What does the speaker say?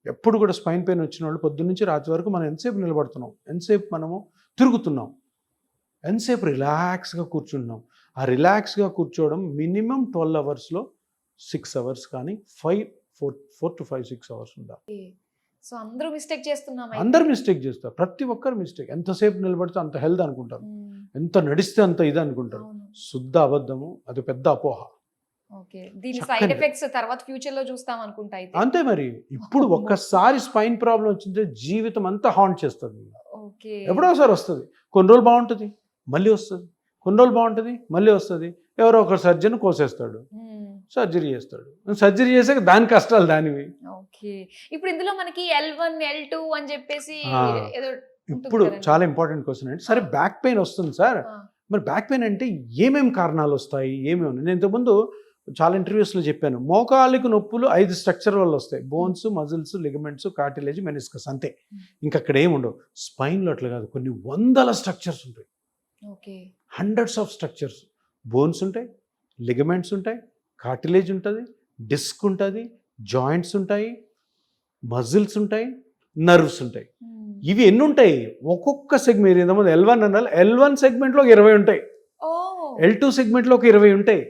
ఎప్పుడు కూడా spine pain వచ్చిన వాళ్ళు పొద్దున్నుంచి రాత్రి వరకు మనం ఎంతసేపు నిలబడుతున్నాం, ఎంతసేపు మనము తిరుగుతున్నాం, ఎంతసేపు రిలాక్స్గా కూర్చుంటున్నాం. ఆ రిలాక్స్గా కూర్చోవడం మినిమం 12 అవర్స్లో 6 అవర్స్ కానీ 4 to 5 6 అవర్స్ ఉండాలి. సో అందరూ మిస్టేక్ చేస్తున్నాం. అందరు మిస్టేక్ చేస్తారు, ప్రతి ఒక్కరు మిస్టేక్. ఎంతసేపు నిలబడితే అంత హెల్త్ అనుకుంటారు, ఎంత నడిస్తే అంత ఇది అనుకుంటారు. శుద్ధ అబద్ధము, అది పెద్ద అపోహ. ఓకే, దీని సైడ్ ఎఫెక్ట్స్ తర్వాత ఫ్యూచర్ లో చూస్తాం అనుకుంటా. అయితే అంతే మరి. ఇప్పుడు ఒక్కసారి స్పైన్ ప్రాబ్లం వచ్చింటే జీవితం అంతా హాంట్ చేస్తుంది. ఓకే, ఎప్పుడోసారి వస్తుంది, కొన్ని రోజులు బాగుంటుంది, మళ్ళీ వస్తుంది, కొన్ని రోజులు బాగుంటుంది, మళ్ళీ వస్తుంది. ఎవరో ఒక సర్జన్ కోసేస్తాడు, సర్జరీ చేస్తాడు, సర్జరీ చేసాక దాని కష్టాలు దానివి. ఓకే, ఇప్పుడు ఇందులో మనకి L1 L2 అని చెప్పేసి ఏదో ఇప్పుడు చాలా ఇంపార్టెంట్ క్వశ్చన్ అంటే, సరే బ్యాక్ పెయిన్ వస్తుంది సార్, మరి బ్యాక్ పెయిన్ అంటే ఏమేమి కారణాలు వస్తాయి, ఏమేమి? నేను ఇంతకుముందు చాలా ఇంటర్వ్యూస్లో చెప్పాను, మోకాలికి నొప్పులు 5 స్ట్రక్చర్ వల్ల వస్తాయి. Bones, muscles, ligaments, cartilage, meniscus, అంతే. ఇంకా అక్కడ ఏమి ఉండవు. స్పైన్లో అట్లా కాదు, కొన్ని వందల స్ట్రక్చర్స్ ఉంటాయి. Okay, hundreds of structures. Bones ఉంటాయి, లిగమెంట్స్ ఉంటాయి, కార్టిలేజ్ ఉంటుంది, డిస్క్ ఉంటుంది, జాయింట్స్ ఉంటాయి, మజిల్స్ ఉంటాయి, నర్వ్స్ ఉంటాయి. ఇవి ఎన్ని ఉంటాయి? ఒక్కొక్క సెగ్మెంట్, ఇంతకుముందు L1 అన్నారు, L1 సెగ్మెంట్లో ఒక 20 ఉంటాయి, L2 సెగ్మెంట్లో ఒక 20 ఉంటాయి.